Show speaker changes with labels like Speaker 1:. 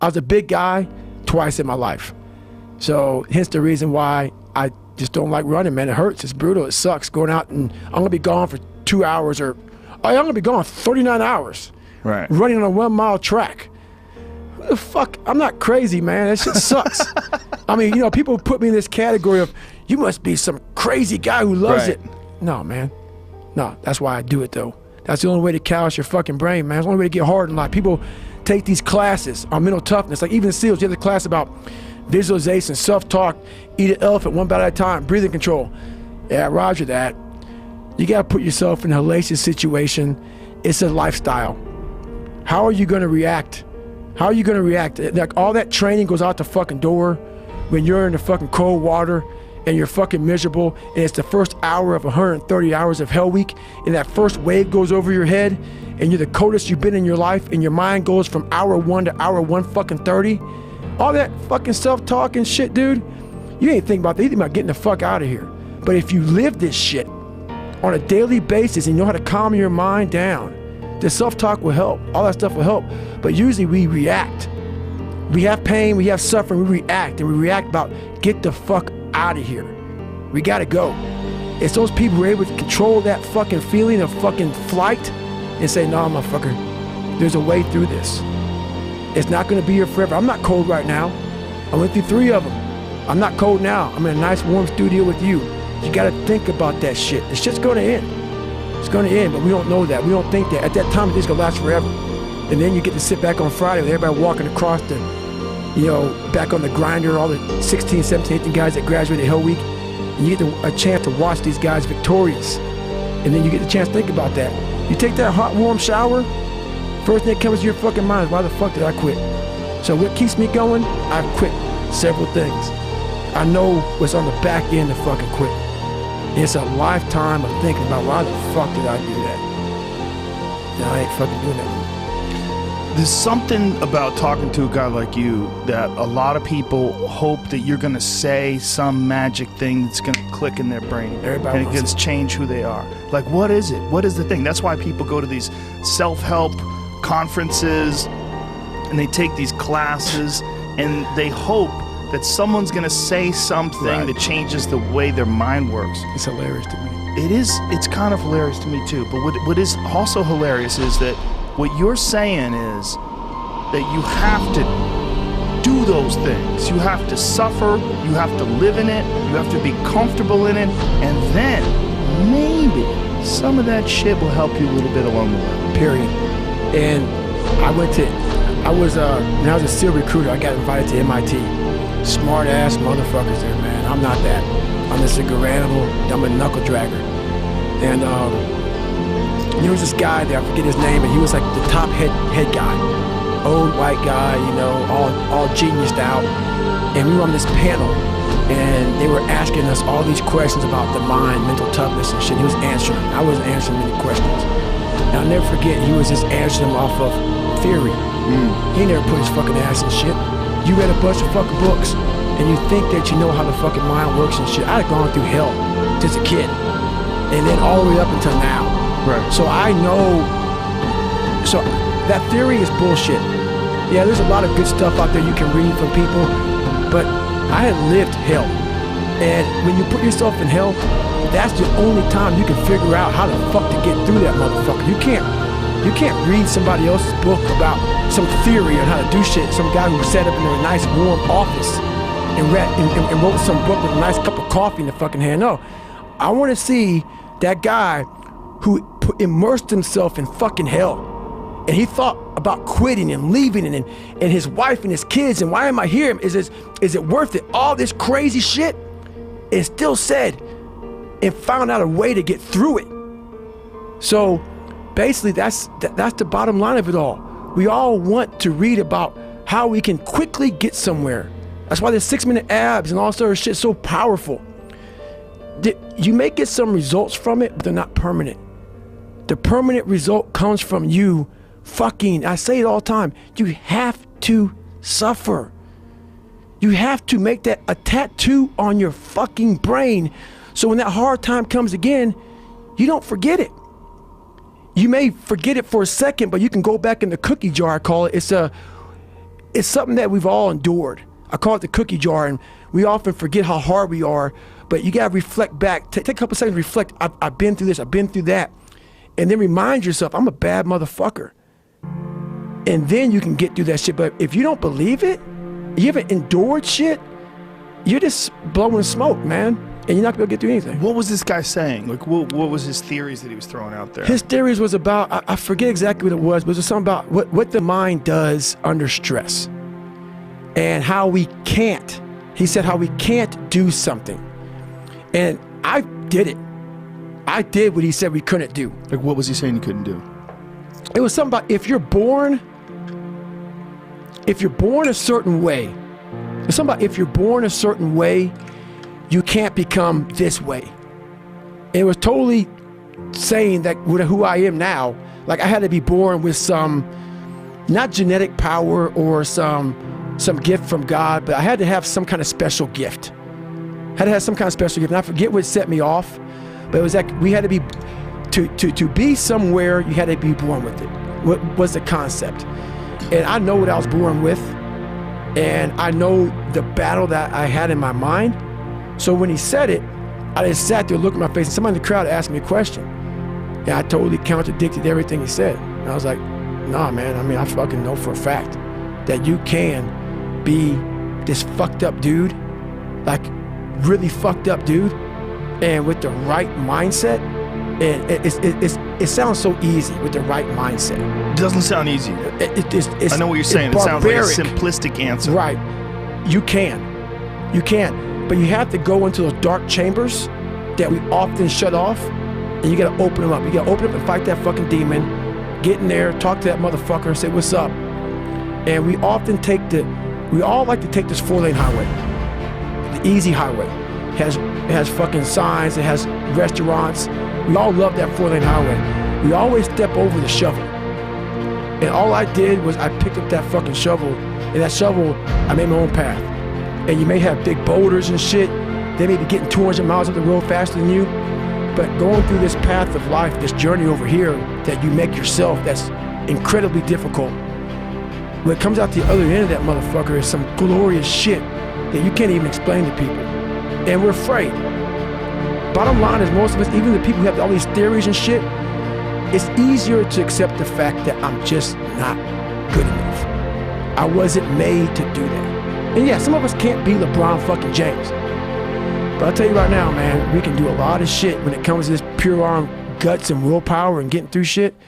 Speaker 1: I was a big guy twice in my life. So hence the reason why I just don't like running, man. It hurts, it's brutal, it sucks. Going out and I'm gonna be gone for 2 hours or I'm gonna be gone 39 hours.
Speaker 2: Right.
Speaker 1: Running on a 1 mile track. Who the fuck? I'm not crazy, man. That shit sucks. I mean, you know, people put me in this category of, you must be some crazy guy who loves it. No, man. No, that's why I do it though. That's the only way to callous your fucking brain, man. It's the only way to get hard in life. People take these classes on mental toughness. Like even SEALs, you have the class about visualization, self-talk, eat an elephant one bite at a time, breathing control. Yeah, roger that. You gotta put yourself in a hellacious situation. It's a lifestyle. How are you gonna react? How are you gonna react? Like all that training goes out the fucking door when you're in the fucking cold water and you're fucking miserable, and it's the first hour of 130 hours of Hell Week, and that first wave goes over your head, and you're the coldest you've been in your life, and your mind goes from hour 1 to hour 130. All that fucking self-talk and shit, dude, you ain't thinking about that. You think about getting the fuck out of here. But if you live this shit on a daily basis and you know how to calm your mind down, the self-talk will help. All that stuff will help. But usually we react. We have pain, we have suffering, we react. And we react about, get the fuck out of here. We gotta go. It's those people who are able to control that fucking feeling of fucking flight and say, no, motherfucker, there's a way through this. It's not gonna be here forever. I'm not cold right now. I went through 3 of them. I'm not cold now. I'm in a nice warm studio with you. You gotta think about that shit. The shit's gonna end. It's gonna end, but we don't know that. We don't think that. At that time, it's gonna last forever. And then you get to sit back on Friday with everybody walking across the, you know, back on the grinder, all the 16, 17, 18 guys that graduated Hell Week. And you get a chance to watch these guys victorious. And then you get the chance to think about that. You take that hot, warm shower, first thing that comes to your fucking mind is, why the fuck did I quit? So what keeps me going? I've quit several things. I know what's on the back end of fucking quitting. It's a lifetime of thinking about, why the fuck did I do that? No, I ain't fucking doing that.
Speaker 2: There's something about talking to a guy like you that a lot of people hope that you're going to say some magic thing that's going to click in their brain.
Speaker 1: Everybody
Speaker 2: and it's going to change who they are. Like, what is it? What is the thing? That's why people go to these self-help conferences and they take these classes and they hope that someone's going to say something that changes the way their mind works.
Speaker 1: It's hilarious to me.
Speaker 2: It is. It's kind of hilarious to me too. But what is also hilarious is that what you're saying is that you have to do those things. You have to suffer, you have to live in it, you have to be comfortable in it, and then maybe some of that shit will help you a little bit along the way.
Speaker 1: Period. And when I was a SEAL recruiter, I got invited to MIT. Smart ass motherfuckers there, man. I'm not that. I'm just a good animal. I'm a knuckle dragger. And there was this guy there, I forget his name, and he was like the top head guy. Old white guy, you know, all geniused out. And we were on this panel, and they were asking us all these questions about the mind, mental toughness and shit. He was answering them. I wasn't answering many questions. And I'll never forget, he was just answering them off of theory. He never put his fucking ass in shit. You read a bunch of fucking books, and you think that you know how the fucking mind works and shit. I had gone through hell just a kid, and then all the way up until now.
Speaker 2: Right.
Speaker 1: So I know, so that theory is bullshit. Yeah, there's a lot of good stuff out there you can read from people, but I had lived hell. And when you put yourself in hell, that's the only time you can figure out how the fuck to get through that motherfucker. You can't read somebody else's book about some theory on how to do shit. Some guy who sat up in a nice warm office and wrote some book with a nice cup of coffee in the fucking hand. No, I want to see that guy who immersed himself in fucking hell. And he thought about quitting and leaving and his wife and his kids, and why am I here? Is it worth it? All this crazy shit. And still said and found out a way to get through it. So basically that's the bottom line of it all. We all want to read about how we can quickly get somewhere. That's why the 6-minute abs and all sort of shit is so powerful. You may get some results from it, but they're not permanent. The permanent result comes from you fucking, I say it all the time, you have to suffer. You have to make that a tattoo on your fucking brain, so when that hard time comes again, you don't forget it. You may forget it for a second, but you can go back in the cookie jar, I call it. it's something that we've all endured. I call it the cookie jar, and we often forget how hard we are, but you gotta reflect back. Take a couple seconds, reflect. I've been through this, I've been through that. And then remind yourself, I'm a bad motherfucker. And then you can get through that shit. But if you don't believe it, you haven't endured shit, you're just blowing smoke, man. And you're not gonna get through anything.
Speaker 2: What was this guy saying? Like, what was his theories that he was throwing out there?
Speaker 1: His theories was about, I forget exactly what it was, but it was something about what the mind does under stress. And how we can't, he said how we can't do something. And I did it. I did what he said we couldn't do.
Speaker 2: Like, what was he saying you couldn't do?
Speaker 1: It was something about if you're born a certain way, it's something about if you're born a certain way, you can't become this way. It was totally saying that with who I am now, like I had to be born with some, not genetic power or some gift from God, but I had to have some kind of special gift. I had to have some kind of special gift. And I forget what set me off, but it was like we had to be, to be somewhere, you had to be born with it. What was the concept? And I know what I was born with, and I know the battle that I had in my mind. So when he said it, I just sat there, looked at my face, and somebody in the crowd asked me a question. And I totally contradicted everything he said. And I was like, nah, man, I mean, I fucking know for a fact that you can be this fucked up dude, like really fucked up dude, and with the right mindset. And it sounds so easy with the right mindset.
Speaker 2: It doesn't sound easy.
Speaker 1: I
Speaker 2: know what you're saying. It sounds like a simplistic answer.
Speaker 1: Right. You can. But you have to go into those dark chambers that we often shut off, and you gotta open them up. You gotta open up and fight that fucking demon, get in there, talk to that motherfucker and say, what's up? And we all like to take this 4-lane highway, the easy highway. It has fucking signs, it has restaurants. We all love that 4-lane highway. We always step over the shovel. And all I did was I picked up that fucking shovel, and that shovel, I made my own path. And you may have big boulders and shit. They may be getting 200 miles up the road faster than you. But going through this path of life, this journey over here that you make yourself, that's incredibly difficult. When it comes out the other end of that motherfucker is some glorious shit that you can't even explain to people. And we're afraid. Bottom line is most of us, even the people who have all these theories and shit, it's easier to accept the fact that I'm just not good enough. I wasn't made to do that. And yeah, some of us can't be LeBron fucking James. But I'll tell you right now, man, we can do a lot of shit when it comes to this pure arm guts and willpower and getting through shit.